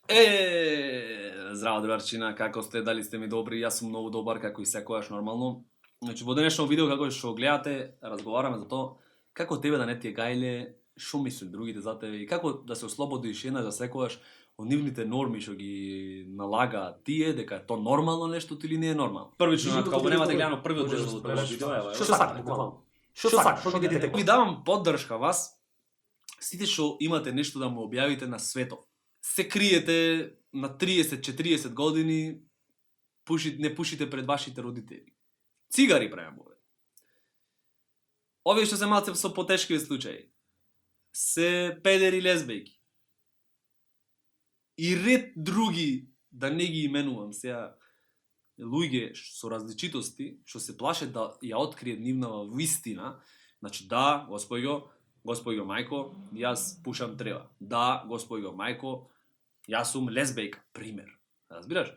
Здраво, другарчина, како сте? Дали сте ми добри? Јас сум многу добар, како и секојаш нормално. Значи, во денешно видео, како што гледате, разговараме за тоа како тебе да не ти е гајле, што мислат другите за тебе и како да се ослободиш една за секојаш од нивните норми што ги налагаат тие, дека е тоа нормално нешто или не е нормално. Првично, како немате гледано првиот дел од тоа видео, Што сакаш, буквално? Што сакаш? Што ги дете? ви давам поддршка вас, сите што имате нешто да му објавите на светот. Се криете на 30-40 години, не пушите пред вашите родители. Цигари правам овие. Овие што се малце со потешкиви случаи. Се педери лесбејки. И ред други, да не ги именувам сега, луѓе со различитости, што се плашат да ја откријат нивнава вистина. Значи, да, Господјо мајко, јас пушам трева. Да, Господјо мајко, јас сум лесбејка, пример. Разбираш?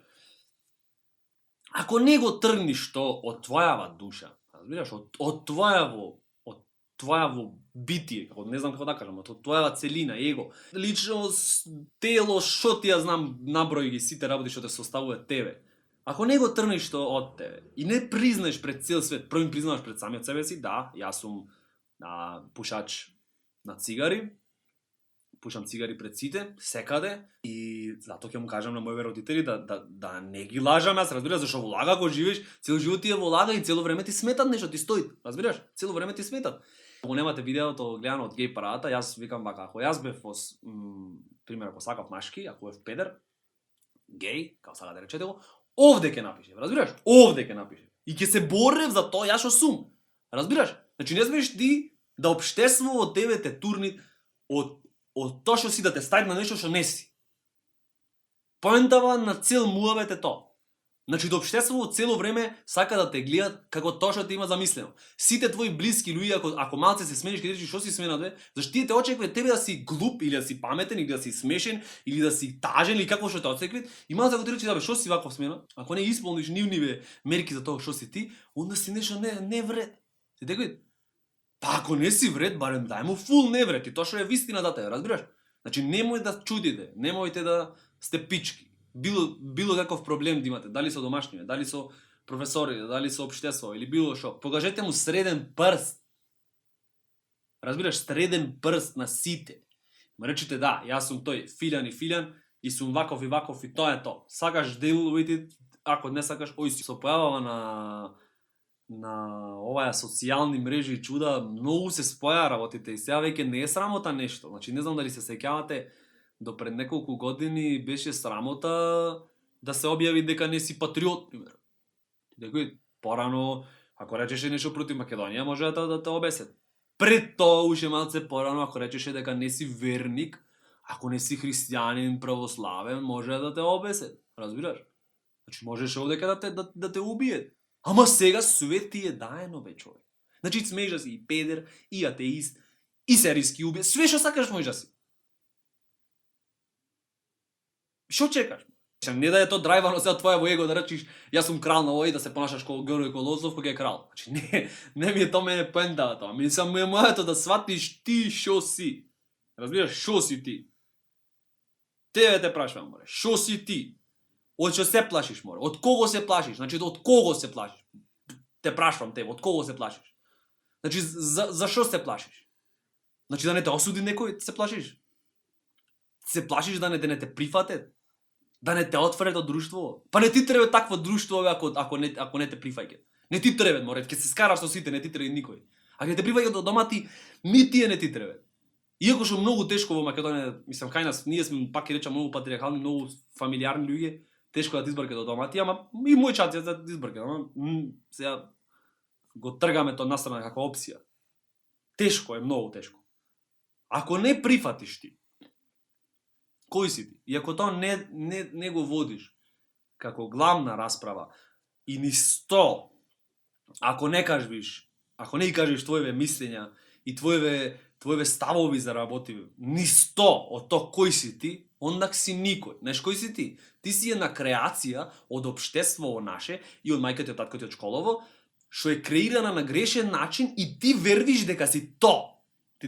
Ако не го тргниш тоа од твојава душа, разбираш, од твојаво битие, како не знам како да кажам, од твојава целина, его, личност, тело, што ти ја знам, наброј ги сите работи што те составуваат тебе. Ако не го тргнеш тоа од тебе и не признаеш пред цел свет, првим признаваш пред самиот себе си, да, јас сум пушач на цигари, пушам цигари пред сите, секаде, и затоа ќе му кажам на моите родители да не ги лажам јас, разбираш, зашто во лага го живееш, цел живот ти е во лага и цело време ти сметат нешто, ти стои, разбираш, цело време ти сметат. Ако немате видеото гледано од геј парадата, јас викам вака, ако јас бев пример, ако сакав машки, ако бев педер, геј, како сака да речете го, овде ќе напишем, разбираш? Овде ќе напишем. И ќе се борев за тоа јас што сум. Разбираш? Значи не смееш ти да општество од тебе те турни од тоа што си да те стави на нешто што не си. Поентава на цел муавет е тоа. Значи да општеството цело време сака да те гледат како тоа што ти има замислено. Сите твои блиски луѓе ако малце се смениш, ќе речеш што си сменат бе, зашто тие те очекуваат тебе да си глуп или да си паметен или да си смешен или да си тажен или како што те очекуваат. И малце ако ти речеш да бе што си ваков смена, ако не исполниш нивниве мерки за тоа што си ти, онда си нешто не вред. Ти дека па ако не си вред, барем дај му фул не вред и тоа што е вистина за тебе, разбираш? Значи немој да чудите, немојте да сте пички. Било каков проблем да имате, дали со домашниве, дали со професори, дали со општество или било што, покажете му среден прст. Разбираш, среден прст на сите. Ма речете да, јас сум тој Филјан и сум ваков и тоа е тоа. Сакаш deal with it, ако не сакаш, се појавава на оваа социјални мрежи и чуда, многу се споја работите и сега веќе не е срамота нешто. Значи не знам дали се сеќавате, до пред неколку години беше срамота да се објави дека не си патриот, пример. Дека порано, ако речеше нешто против Македонија, може да те обесет. Пред тоа уште малце порано, ако речеше дека не си верник, ако не си христијанин, православен, може да те обесет. Разбираш? Значи можеше овдека да те убиет. Ама сега свет ти е даено бе човек. Значи смееш да си и педер, и атеист, и серијски убиец, све што сакаш можеш да си. Што чекаш? Не да е тоа драйвано се од твојаво его да речиш јас сум крал на овој да се понашаш како Георги Колозов кога е крал. Значи не ми е тоа мене поентава тоа. Ми само е моето да сватиш ти што си. Разбираш што си ти? Тебе те прашувам, море. Што си ти? Од што се плашиш, море? Од кого се плашиш? Значи од кого се плашиш? Те прашувам тебе, од кого се плашиш? Значи за што се плашиш? Значи да не те осуди некој, се плашиш? Се плашиш да не те прифатат? Да не те отфред од друштво? Па не ти треба такво друштво ако не те прифаќаат. Не ти треба, море, ќе се скараш со сите, не ти треба никој. А ќе те прифаќаат од дома ти, ни тие не ти треба. Иако што многу тешко во Македонија, мислам кај нас, ние сме пак ќе речам многу патриархални, многу фамилиарни луѓе, тешко да ти избркат од дома ти, ама и мој чат да ти избркат, ама сега го тргаме тоа настрана како опција. Тешко е, многу тешко. Ако не прифатиш ти, кој си ти? И ако тоа не го водиш како главна расправа и ни 100, ако не ги кажеш твоеве мислења и твоеве ставови за работи, ни 100 од тоа кој си ти, ондак си никој. Знаеш кој си ти? Ти си една креација од општеството наше и од мајката и од таткото од школово, што е креирана на грешен начин и ти вервиш дека си то. Ти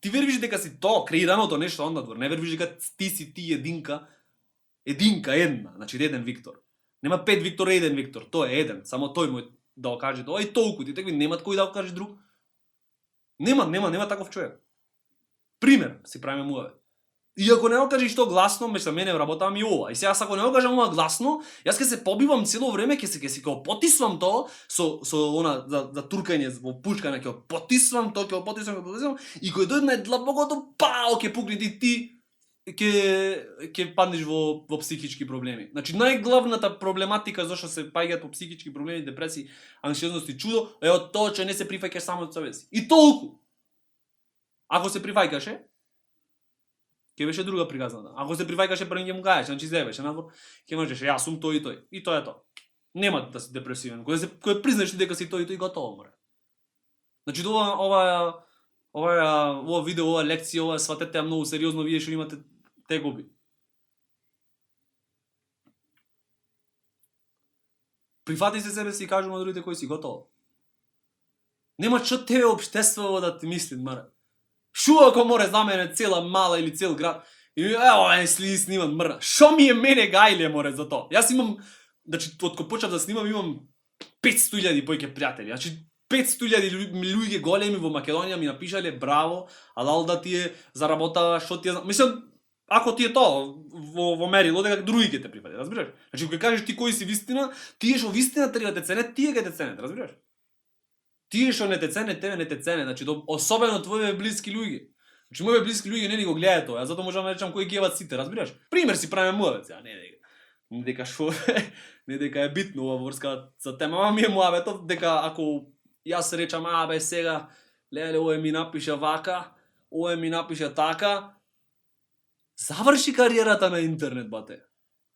вервиш дека си то, креираното нешто ондадвор. Не вервиш дека ти си ти единка Единка, една, значи еден Виктор. Нема 5 Виктора, еден Виктор, тој е еден, само тој му да окаже тоа и толку, ти такви немат кој да окаже друг. Нема таков човек. Пример, си правиме муаве. И ако не го кажеш тоа гласно, меѓу мене работава ми ова. И сега ако не го кажам ова гласно, јас ќе се побивам цело време, ќе се потисвам тоа со она за туркање во пушкање, ќе потисвам тоа, ќе потисвам и кој дојде најдлабокото, пао ќе пукне ти ќе паднеш во психички проблеми. Значи најглавната проблематика зашто се паѓаат по психички проблеми, депресии, анксиозност и чудо е од тоа што не се прифаќаш само од себе си. И толку. Ако се прифаќаше, ќе беше друга приказната. Ако се прифаќаше прво ќе му кажеш, значи зебеше надвор, ќе можеш јас сум тој и тој. И тоа е тоа. Нема да си депресивен. Кога признаеш дека си тој и тој, готово море. Значи ова видео, ова лекција, ова сватете ја многу сериозно, вие што имате тегоби. Прифати се себе си и кажу на другите кои си, готово. Нема што тебе општествува да ти мислит, маре. Шо ако море за мене цела мала или цел град? И ево, снимам мрна. Шо ми е мене гајле море за тоа? Јас имам, значи од кога почнав да снимам имам 500.000 појќе пријатели. Значи 500.000 луѓе големи во Македонија ми напишале браво, алал да ти е заработава, што ти е. Мислам, ако ти е тоа во мерило дека други ќе те прифати, разбираш? Значи кога кажеш ти кој си вистина, тие што вистина треба да те ценат, тие ќе те ценат, разбираш? Тие што не те ценат, тебе не те ценат, значи особено твоите блиски луѓе. Значи моите блиски луѓе не го гледаат тоа, затоа можам да речам кои геват сите, разбираш? Пример си правиме муавет, не дека шо, не дека е битно ова врска за тема, ама ми е муаветов дека ако јас речам бе сега леле овој ми напиша вака, овој ми напиша така, заврши кариерата на интернет, бате.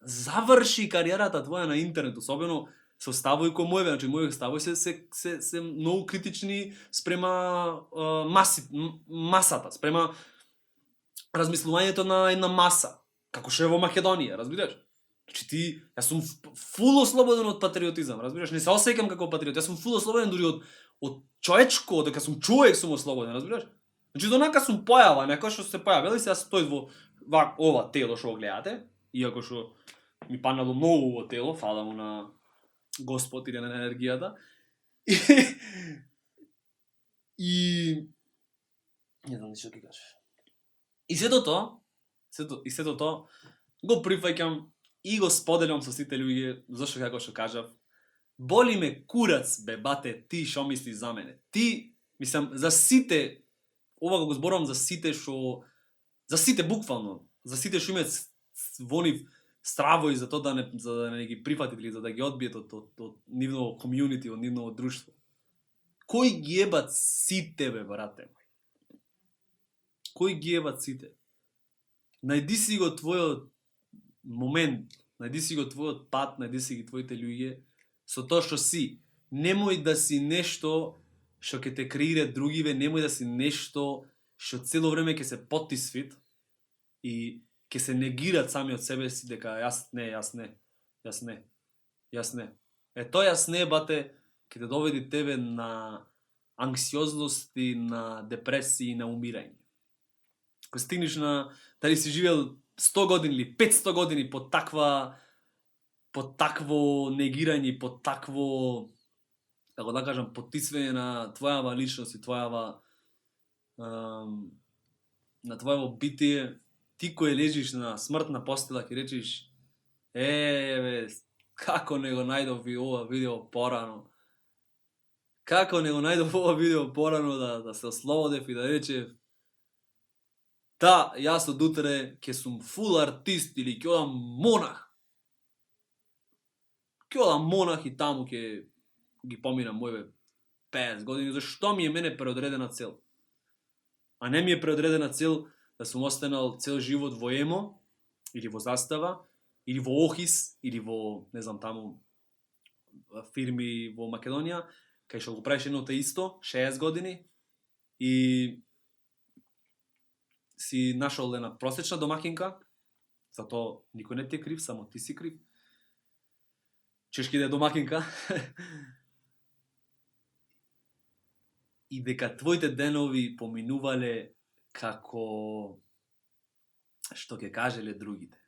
Заврши кариерата твоја на интернет, особено со ставови кој моје, значи моје ставови се многу критични спрема масата, спрема размислувањето на една маса, како што е во Македонија, разбираш? Значи јас сум фул ослободен од патриотизам, разбираш? Не се осеќам како патриот, јас сум фул ослободен дури од човечко, дека сум човек сум ослободен, разбираш? Значи донака сум појава, некој што се појавил и сега стои во ова тело што го гледате, иако што ми паднало многу во тело, фала му на Господ или на енергијата. И не знам што ќе кажеш. И сето тоа го прифаќам и го споделам со сите луѓе, зашто како што кажав, боли ме курац бе бате ти што мислиш за мене. Ти, мислам, за сите, ова го зборувам за сите што, за сите буквално, за сите што имаат во нив стравои за тоа да не ги прифатат или за да ги одбиет од нивно комјунити, од нивно друштво. Кој ги ебат сите бе брате мој? Кој ги ебат сите? Најди си го твојот момент, најди си го твојот пат, најди си ги твоите луѓе со тоа што си. Немој да си нешто што ќе те креира другиве, немој да си нешто што цело време ќе се потисвит и ќе се негират сами од себе си дека јас не. Е тоа јас не, бате, ќе те доведи тебе на анксиозност и на депресија и на умирање. Кога стигнеш на дали си живеел 100 години или 500 години под такво негирање, под такво, како да кажам, потисвање на твојава личност и на твојаво битие, ти кој лежиш на смртна постела ќе речеш бе, како не го најдов ова видео порано. Како не го најдов ова видео порано да се ослободев и да речев да, јас од утре ќе сум фул артист или ќе одам монах. Ќе одам монах и таму ќе ги поминам моје 50 години, зашто ми е мене преодредена цел. А не ми е преодредена цел да сум останал цел живот во емо, или во Застава, или во Охис, или во, не знам, таму фирми во Македонија, кај што го правиш едно те исто, 60 години, и си нашол една просечна домакинка, затоа никој не ти е крив, само ти си крив. Чешки да е домакинка. И дека твоите денови поминувале како што ќе кажеле другите.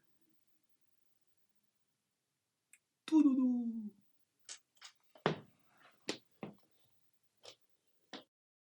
Ту-ду-ду.